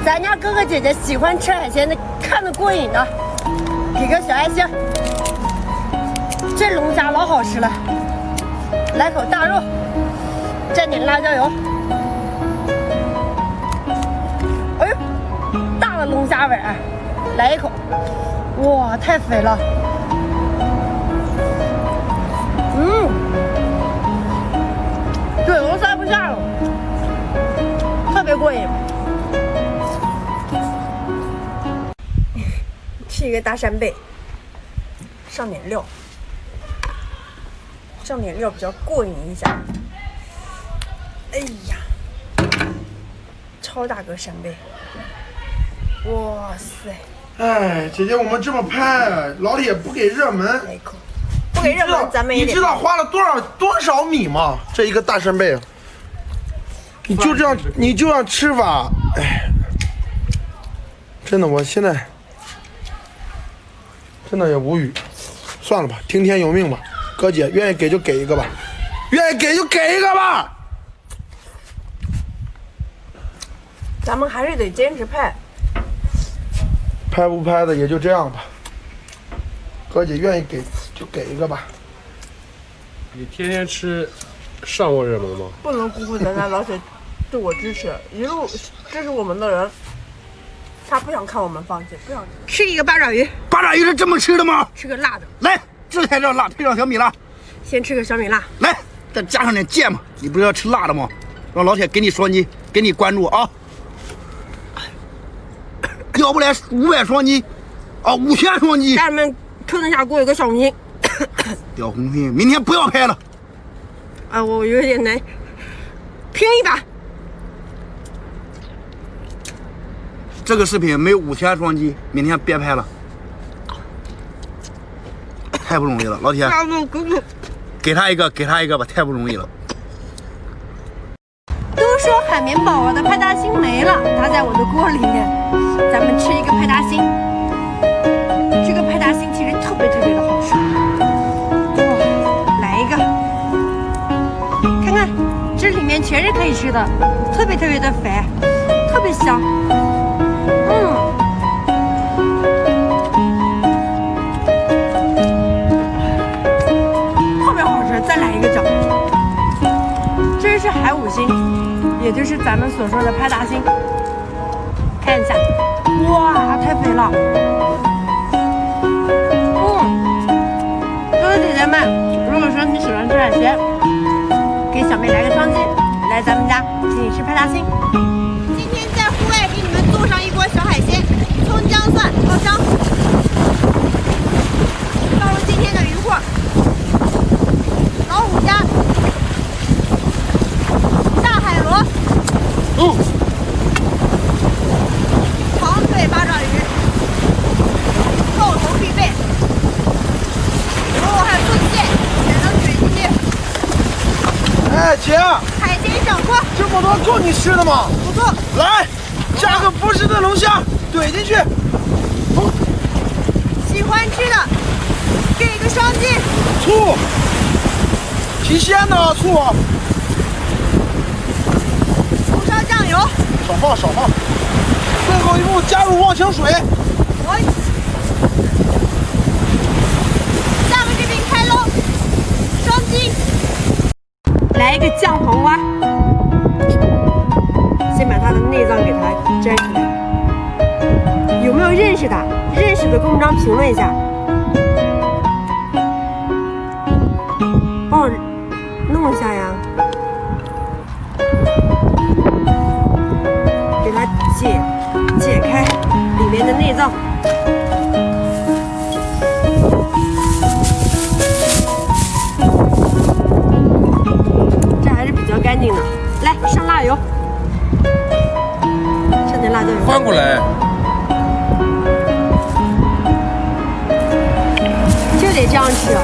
咱家哥哥姐姐喜欢吃海鲜的，看得过瘾的，给个小爱心。这龙虾老好吃了，来口大肉，蘸点辣椒油。哎呦，大的龙虾尾，来一口，哇，太肥了。嘴都塞不下了，特别过瘾。吃一个大扇贝，上点料，比较过瘾一下。哎呀，超大个扇贝，哇塞！哎，姐姐，我们这么拍，老铁不给热门，来一口，不给热门，咱们也得。你知道花了多少米吗？这一个大扇贝，你就这样吃法，哎，真的，我现在真的也无语。算了吧，听天由命吧。哥姐愿意给就给一个吧，愿意给就给一个吧。咱们还是得坚持拍。拍不拍的也就这样吧。哥姐愿意给就给一个吧。你天天吃，上过热门吗？不能辜负咱家老铁对我支持，一路支持我们的人，他不想看我们放弃，不想吃一个八爪鱼。八爪鱼是这么吃的吗？吃个辣的，来，这才叫辣，配上小米辣。先吃个小米辣，来，再加上点芥末。你不是要吃辣的吗？让老铁给你双击，给你关注啊！要不来500双击，啊，5000双击。家人们推一下给我一个小红心。掉红心，明天不要拍了。啊，我有点难，拼一把。这个视频没有5000双击，明天别拍了。太不容易了，老铁。给他一个吧，太不容易了。都说海绵宝宝的派大星没了，它在我的锅里面。咱们吃一个派大星，这个派大星其实特别的好吃。哇，来一个，看看这里面全是可以吃的，特别的肥，特别香。特别好吃，再来一个饺。这是海五星，也就是咱们所说的派大星。看一下，哇，太肥了。哥哥姐姐们，如果说你喜欢吃海鲜，给小妹来个双击，来咱们家请你吃派大星。今天在户外给你们做上一锅小海鲜，葱姜蒜爆香，倒入今天的鱼货，老虎虾，大海螺。长腿八爪鱼，爆头必备。还有炖蟹，选择水鸡。哎，姐，海鲜小锅，这么多够你吃的吗？不够。来，加个不是的龙虾，怼进去。喜欢吃的，给个双击。醋，提鲜的醋。红烧酱油，少放。最后一步加入忘情水。下面这边开喽，双击。来一个酱黄瓜，先把它的内脏给它摘出来。有没有认识的？认识的给我们这样评论一下。帮我弄一下呀。给它解开里面的内脏。这还是比较干净的。来，上辣油，上点辣椒油。翻过来。就得这样吃。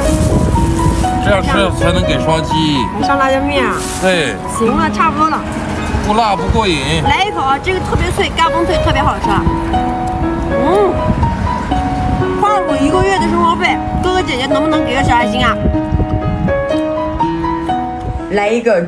这样吃才能给双击。还上辣椒面啊？对。行了，差不多了。不辣不过瘾。来一口啊，这个特别脆，嘎嘣脆，特别好吃。花了我1个月的生活费，哥哥姐姐能不能给个小爱心啊？来一个。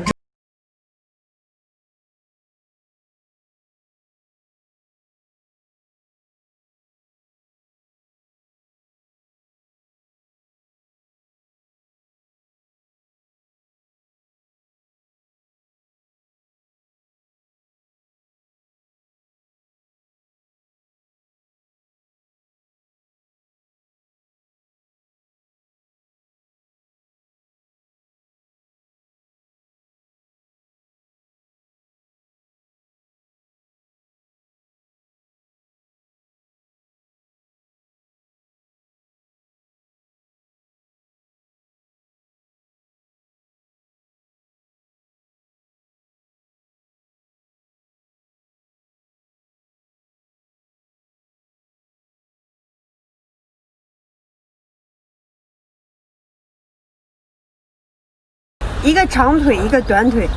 一个长腿，一个短腿。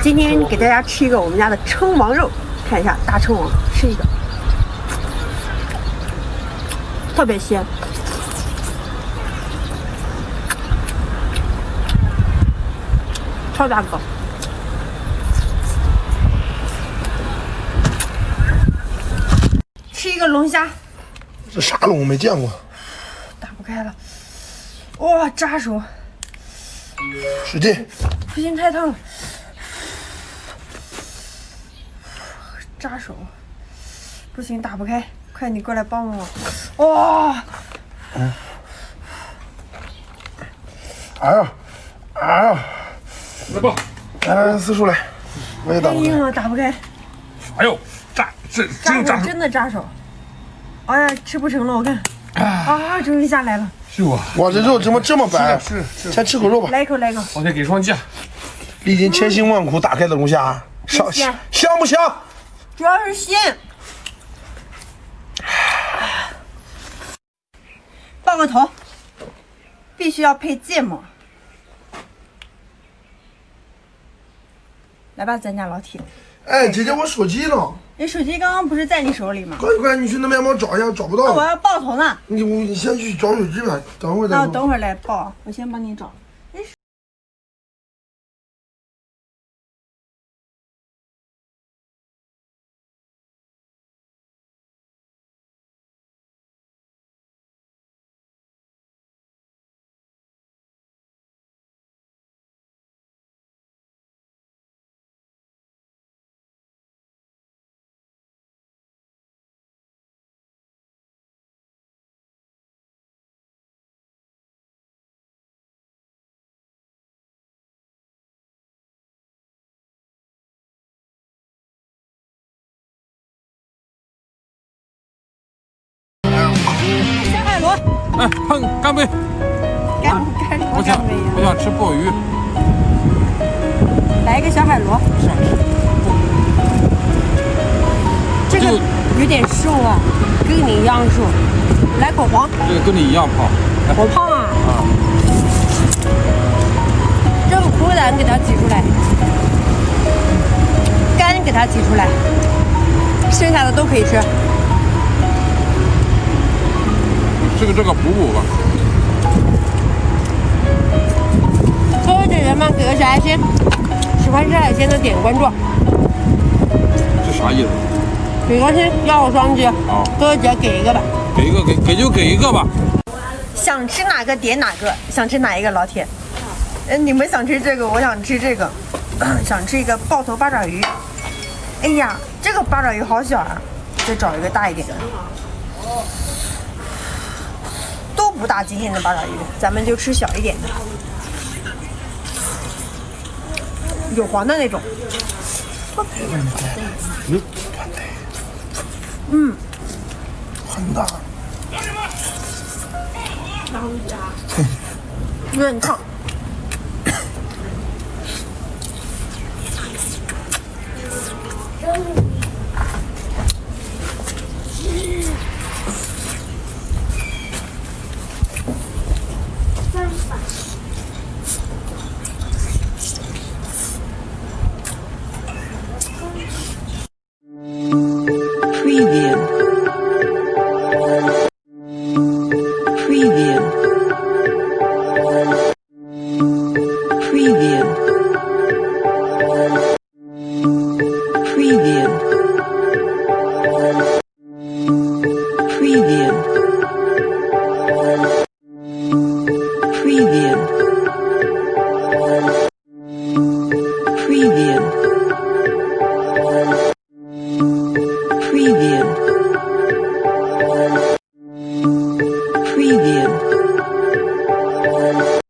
今天给大家吃一个我们家的称王肉，看一下大称王，吃一个，特别鲜。超大个。吃一个龙虾，这啥龙我没见过，打不开了，哇，扎手，使劲！不行，太烫了，扎手，不行，打不开，快你过来帮我，哇！哎呀，哎呀，来吧，来四叔来，我也打不开。太硬了，打不开，哎呦，真扎手，真的扎手，哎呀，吃不成了，我看，啊，终于下来了，秀啊！哇，这肉怎么这么白？是，先吃口肉吧。来一口，来一口，我得给双价。历经千辛万苦打开的龙虾，香不香？主要是鲜。爆个头，必须要配芥末。来吧，咱家老铁。哎，姐姐，我手机呢？你手机刚刚不是在你手里吗？快，你去那边帮我找一下，找不到。那我要爆头呢。你先去找手机吧，等会儿再说。那我等会儿来爆，我先帮你找。小海螺，哎，干杯！我想吃鲍鱼。来一个小海螺，想吃。这个有点瘦啊，跟你一样瘦。来口黄，这个跟你一样胖。我胖啊。这个苦胆给它挤出来，肝给它挤出来，剩下的都可以吃。这个补补吧。各位姐姐们给个小爱心，喜欢吃海鲜的点关注。这啥意思？给个心，要我双击。好，各位姐给一个吧。给一个，给就给一个吧。想吃哪个点哪个，想吃哪一个老铁？你们想吃这个，我想吃这个，想吃一个爆头八爪鱼。哎呀，这个八爪鱼好小啊，再找一个大一点的。都不大，今天的八爪鱼，咱们就吃小一点的，有黄的那种。很大。有点烫。Preview.